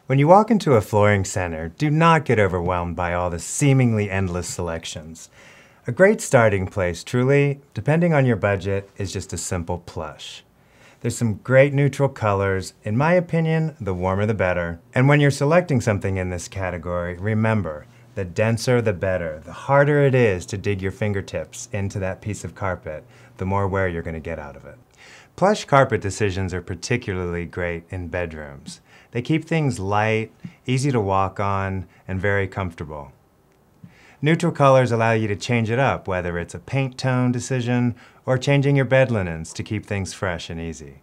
When you walk into a flooring center, do not get overwhelmed by all the seemingly endless selections. A great starting place, truly, depending on your budget, is just a simple plush. There's some great neutral colors. In my opinion, the warmer the better. And when you're selecting something in this category, remember, the denser the better. The harder it is to dig your fingertips into that piece of carpet, the more wear you're going to get out of it. Plush carpet decisions are particularly great in bedrooms. They keep things light, easy to walk on, and very comfortable. Neutral colors allow you to change it up, whether it's a paint tone decision or changing your bed linens to keep things fresh and easy.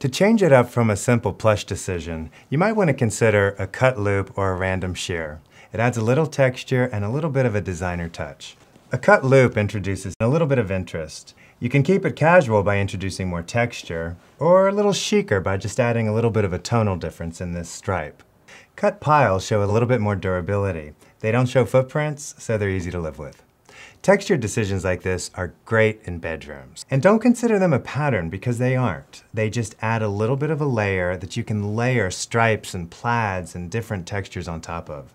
To change it up from a simple plush decision, you might want to consider a cut loop or a random shear. It adds a little texture and a little bit of a designer touch. A cut loop introduces a little bit of interest. You can keep it casual by introducing more texture, or a little chicer by just adding a little bit of a tonal difference in this stripe. Cut piles show a little bit more durability. They don't show footprints, so they're easy to live with. Textured decisions like this are great in bedrooms. And don't consider them a pattern because they aren't. They just add a little bit of a layer that you can layer stripes and plaids and different textures on top of.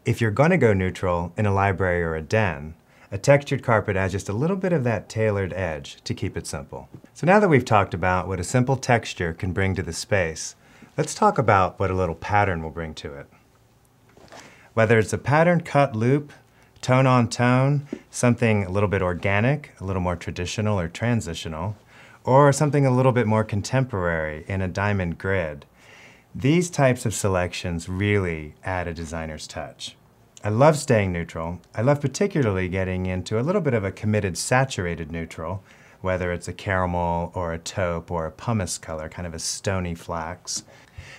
If you're going to go neutral in a library or a den, a textured carpet adds just a little bit of that tailored edge to keep it simple. So now that we've talked about what a simple texture can bring to the space, let's talk about what a little pattern will bring to it. Whether it's a pattern cut loop, tone on tone, something a little bit organic, a little more traditional or transitional, or something a little bit more contemporary in a diamond grid, these types of selections really add a designer's touch. I love staying neutral. I love particularly getting into a little bit of a committed saturated neutral, whether it's a caramel or a taupe or a pumice color, kind of a stony flax.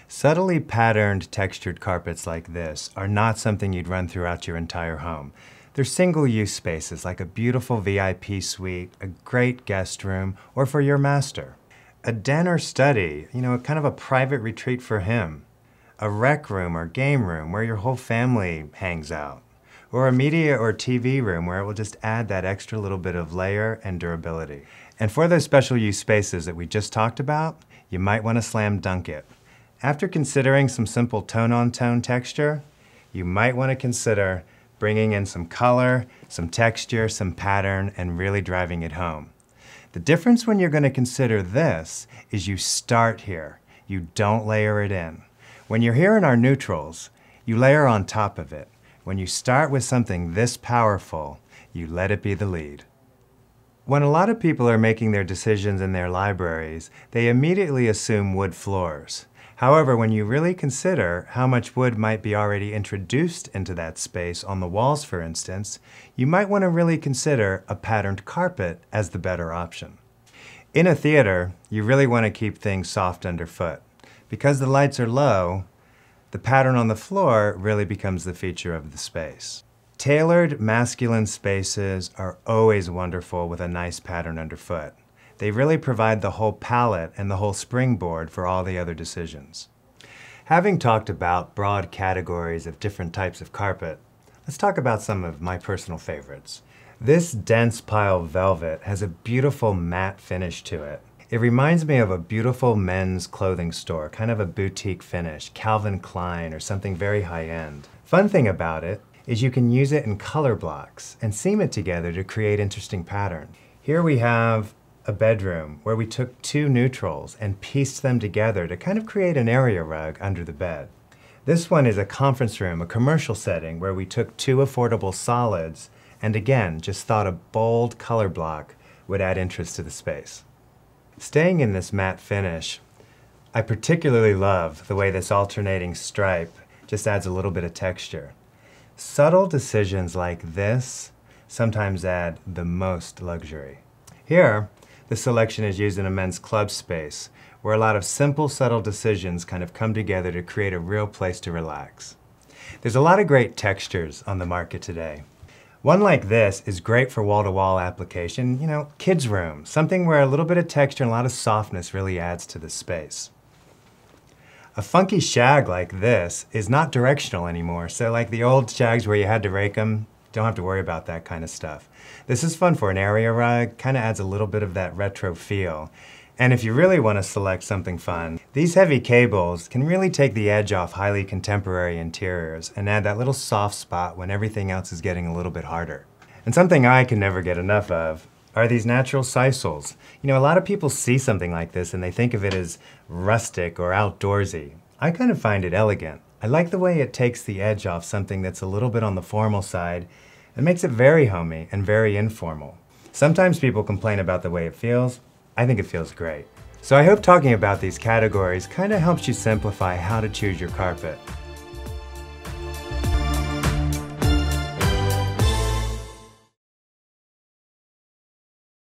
Subtly patterned textured carpets like this are not something you'd run throughout your entire home. They're single-use spaces like a beautiful VIP suite, a great guest room, or for your master. A den or study, kind of a private retreat for him. A rec room or game room where your whole family hangs out. Or a media or TV room where it will just add that extra little bit of layer and durability. And for those special use spaces that we just talked about, you might want to slam dunk it. After considering some simple tone-on-tone texture, you might want to consider bringing in some color, some texture, some pattern, and really driving it home. The difference when you're going to consider this is you start here. You don't layer it in. When you're here in our neutrals, you layer on top of it. When you start with something this powerful, you let it be the lead. When a lot of people are making their decisions in their libraries, they immediately assume wood floors. However, when you really consider how much wood might be already introduced into that space on the walls, for instance, you might want to really consider a patterned carpet as the better option. In a theater, you really want to keep things soft underfoot. Because the lights are low, the pattern on the floor really becomes the feature of the space. Tailored masculine spaces are always wonderful with a nice pattern underfoot. They really provide the whole palette and the whole springboard for all the other decisions. Having talked about broad categories of different types of carpet, let's talk about some of my personal favorites. This dense pile velvet has a beautiful matte finish to it. It reminds me of a beautiful men's clothing store, kind of a boutique finish, Calvin Klein or something very high-end. Fun thing about it is you can use it in color blocks and seam it together to create interesting pattern. Here we have a bedroom where we took two neutrals and pieced them together to kind of create an area rug under the bed. This one is a conference room, a commercial setting where we took two affordable solids and again, just thought a bold color block would add interest to the space. Staying in this matte finish, I particularly love the way this alternating stripe just adds a little bit of texture. Subtle decisions like this sometimes add the most luxury. Here, the selection is used in a men's club space where a lot of simple, subtle decisions kind of come together to create a real place to relax. There's a lot of great textures on the market today. One like this is great for wall-to-wall application, kids' room, something where a little bit of texture and a lot of softness really adds to the space. A funky shag like this is not directional anymore, so like the old shags where you had to rake them, don't have to worry about that kind of stuff. This is fun for an area rug, kind of adds a little bit of that retro feel. And if you really want to select something fun, these heavy cables can really take the edge off highly contemporary interiors and add that little soft spot when everything else is getting a little bit harder. And something I can never get enough of are these natural sisals. You know, a lot of people see something like this and they think of it as rustic or outdoorsy. I kind of find it elegant. I like the way it takes the edge off something that's a little bit on the formal side and makes it very homey and very informal. Sometimes people complain about the way it feels. I think it feels great. So I hope talking about these categories kind of helps you simplify how to choose your carpet.